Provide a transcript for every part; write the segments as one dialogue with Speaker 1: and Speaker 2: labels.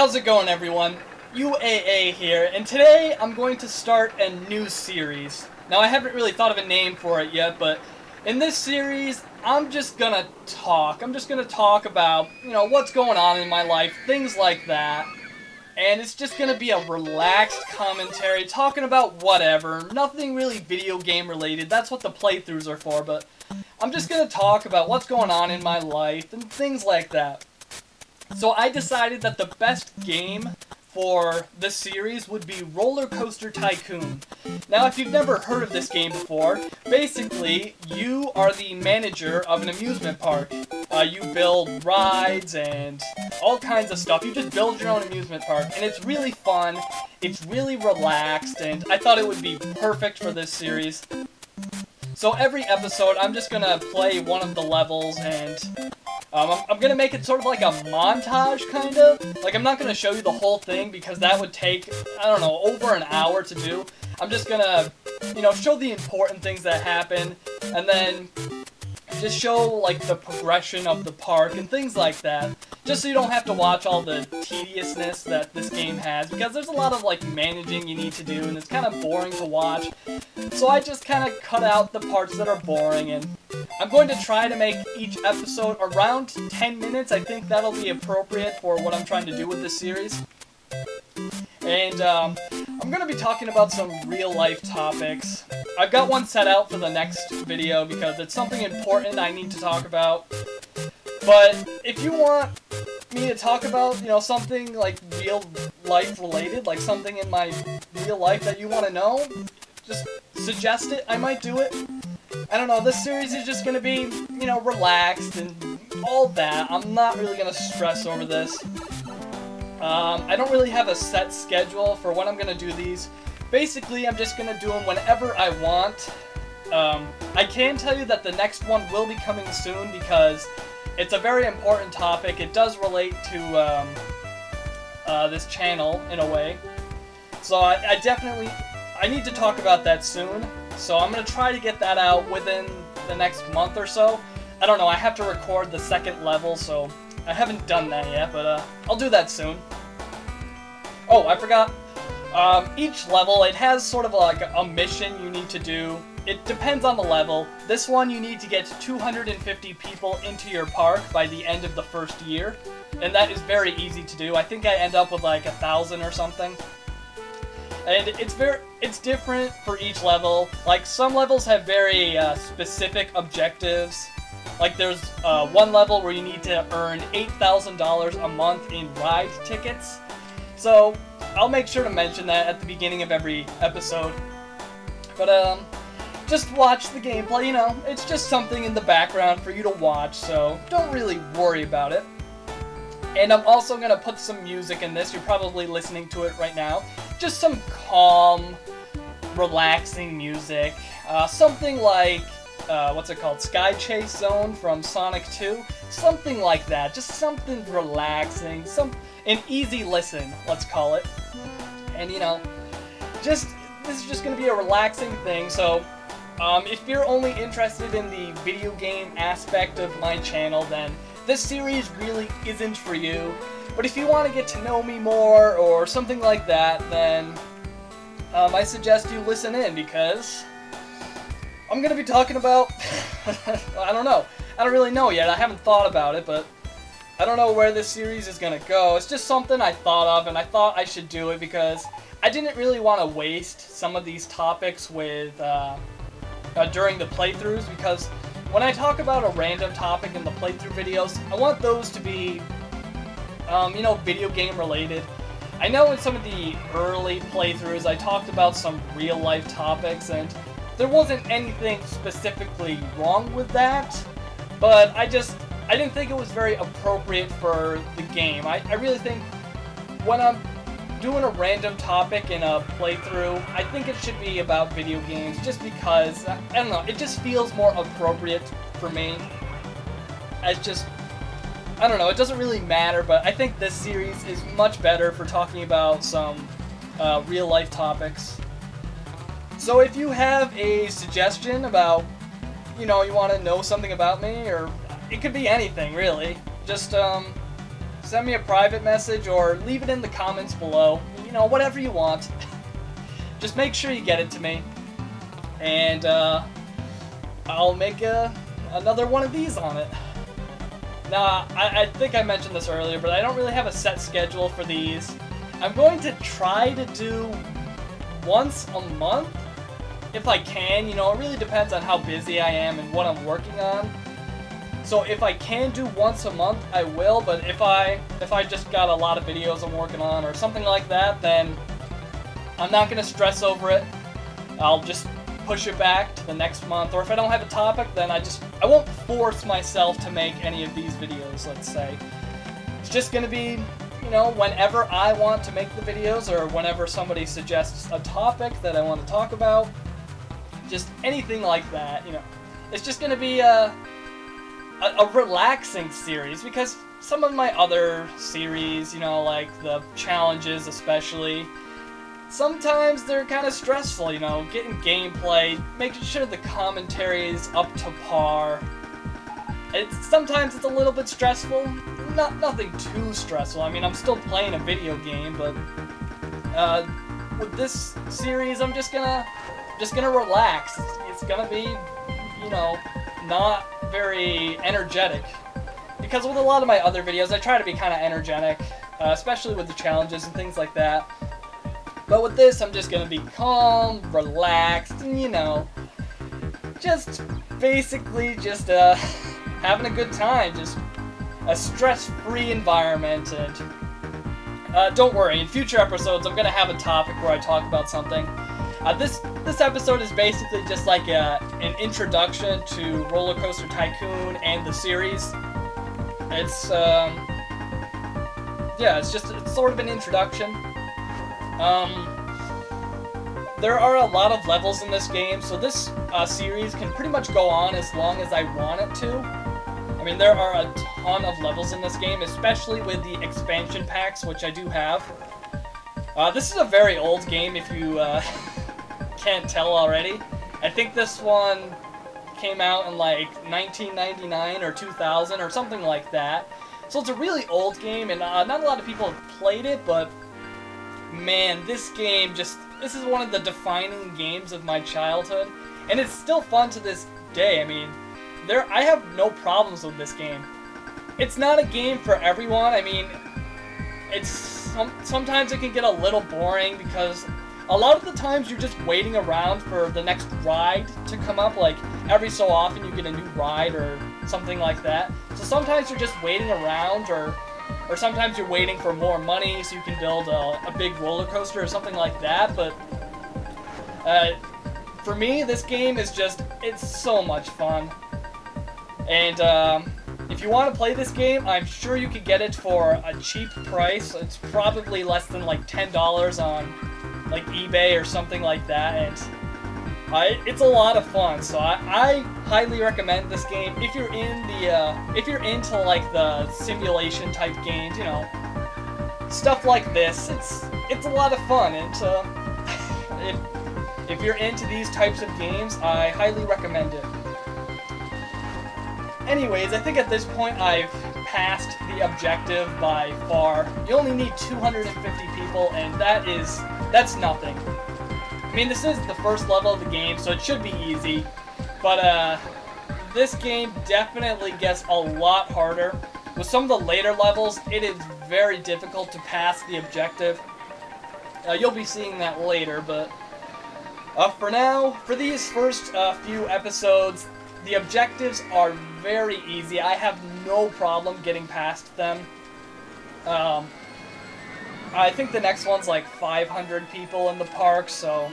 Speaker 1: how's it going, everyone? UAA here, and today I'm going to start a new series. Now, I haven't really thought of a name for it yet, but in this series, I'm just gonna talk. I'm just gonna talk about, what's going on in my life, things like that. And it's just gonna be a relaxed commentary, talking about whatever, nothing really video game related. That's what the playthroughs are for, but I'm just gonna talk about what's going on in my life and things like that. So I decided that the best game for this series would be Roller Coaster Tycoon. Now, if you've never heard of this game before, basically, you are the manager of an amusement park. You build rides and all kinds of stuff. You just build your own amusement park, and it's really fun, it's really relaxed, and I thought it would be perfect for this series. So every episode, I'm just gonna play one of the levels, and I'm gonna make it sort of like a montage, kind of. Like, I'm not gonna show you the whole thing, because that would take, I don't know, over an hour to do. I'm just gonna, show the important things that happen, and then just show, like, the progression of the park and things like that. Just so you don't have to watch all the tediousness that this game has, because there's a lot of, like, managing you need to do, and it's kind of boring to watch. So I just kind of cut out the parts that are boring, and I'm going to try to make each episode around 10 minutes. I think that'll be appropriate for what I'm trying to do with this series. And I'm going to be talking about some real-life topics. I've got one set out for the next video because it's something important I need to talk about. But if you want me to talk about, something like real-life related, like something in my real life that you want to know, just suggest it. I might do it. I don't know, this series is just going to be, relaxed and all that. I'm not really going to stress over this. I don't really have a set schedule for when I'm going to do these. Basically, I'm just going to do them whenever I want. I can tell you that the next one will be coming soon because it's a very important topic. It does relate to this channel in a way. So I definitely need to talk about that soon. So I'm going to try to get that out within the next month or so. I don't know, I have to record the second level, so I haven't done that yet, but I'll do that soon. Oh, I forgot. Each level, it has sort of like a mission you need to do. It depends on the level. This one, you need to get 250 people into your park by the end of the first year. And that is very easy to do. I think I end up with like 1,000 or something. And it's different for each level. Like, some levels have very specific objectives. Like, there's one level where you need to earn $8,000 a month in ride tickets. So I'll make sure to mention that at the beginning of every episode. But just watch the gameplay, it's just something in the background for you to watch, so don't really worry about it. And I'm also going to put some music in this. You're probably listening to it right now. Just some calm, relaxing music. Something like, what's it called? Sky Chase Zone from Sonic 2. Something like that. Just something relaxing. An easy listen, let's call it. And, this is just going to be a relaxing thing. So, if you're only interested in the video game aspect of my channel, then this series really isn't for you. But if you want to get to know me more or something like that, then I suggest you listen in, because I'm going to be talking about, I don't know. I don't really know yet. I haven't thought about it, but I don't know where this series is going to go. It's just something I thought of, and I thought I should do it because I didn't really want to waste some of these topics with during the playthroughs, because when I talk about a random topic in the playthrough videos, I want those to be video game related. I know in some of the early playthroughs I talked about some real life topics, and there wasn't anything specifically wrong with that, but I didn't think it was very appropriate for the game. I really think when I'm doing a random topic in a playthrough, I think it should be about video games, just because, I don't know, it just feels more appropriate for me. I don't know, it doesn't really matter, but I think this series is much better for talking about some real-life topics. So if you have a suggestion about, you want to know something about me, or it could be anything, really, just send me a private message or leave it in the comments below. You know, whatever you want. Just make sure you get it to me. And I'll make another one of these on it. Now, I think I mentioned this earlier, but I don't really have a set schedule for these. I'm going to try to do once a month, if I can. You know, it really depends on how busy I am and what I'm working on. So if I can do once a month, I will, but if I just got a lot of videos I'm working on or something like that, then I'm not going to stress over it. I'll just push it back to the next month, or if I don't have a topic, then I won't force myself to make any of these videos, let's say. It's just gonna be, you know, whenever I want to make the videos, or whenever somebody suggests a topic that I want to talk about, just anything like that, you know. It's just gonna be a relaxing series, because some of my other series, you know, like the challenges especially, sometimes they're kind of stressful, you know, getting gameplay, making sure the commentary is up to par. Sometimes it's a little bit stressful, nothing too stressful. I mean, I'm still playing a video game, but with this series, I'm just gonna relax. It's gonna be, you know, not very energetic, because with a lot of my other videos, I try to be kind of energetic, especially with the challenges and things like that. But with this, I'm just gonna be calm, relaxed, and, you know, just basically just having a good time, just a stress-free environment. And don't worry, in future episodes, I'm gonna have a topic where I talk about something. This episode is basically just like an introduction to Roller Coaster Tycoon and the series. It's yeah, it's sort of an introduction. There are a lot of levels in this game, so this series can pretty much go on as long as I want it to. I mean, there are a ton of levels in this game, especially with the expansion packs, which I do have. This is a very old game, if you can't tell already. I think this one came out in like 1999 or 2000 or something like that. So it's a really old game, and not a lot of people have played it, but man, this game this is one of the defining games of my childhood, and it's still fun to this day. I mean, I have no problems with this game. It's not a game for everyone. I mean, sometimes it can get a little boring, because a lot of the times you're just waiting around for the next ride to come up. Like, every so often you get a new ride or something like that. So sometimes you're just waiting around, or sometimes you're waiting for more money so you can build a big roller coaster or something like that. But for me, this game is it's so much fun. And if you want to play this game, I'm sure you could get it for a cheap price. It's probably less than like $10 on like eBay or something like that, and it's a lot of fun. So I highly recommend this game if you're into like the simulation type games, you know, stuff like this. It's a lot of fun, and if you're into these types of games, I highly recommend it. Anyways, I think at this point I've passed the objective by far. You only need 250 people, and that's nothing. I mean, this is the first level of the game, so it should be easy, but this game definitely gets a lot harder. With some of the later levels, it is very difficult to pass the objective. You'll be seeing that later, but for now, for these first few episodes, the objectives are very easy. I have no problem getting past them. I think the next one's like 500 people in the park, so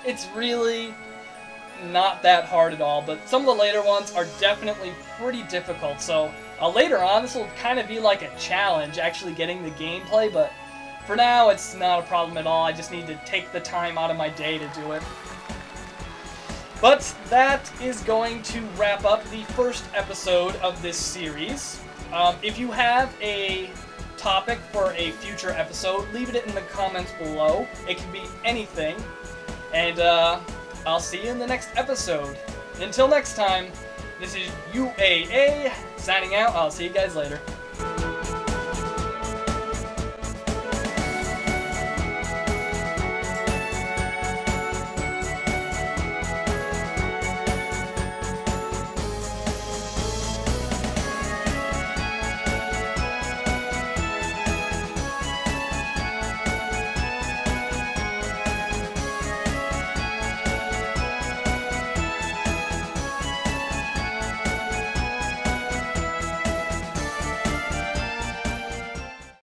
Speaker 1: it's really not that hard at all. But some of the later ones are definitely pretty difficult, so later on this will kind of be like a challenge, actually getting the gameplay, but for now it's not a problem at all. I just need to take the time out of my day to do it. But that is going to wrap up the first episode of this series. If you have a topic for a future episode, leave it in the comments below. It can be anything. And I'll see you in the next episode. Until next time, this is UAA signing out. I'll see you guys later.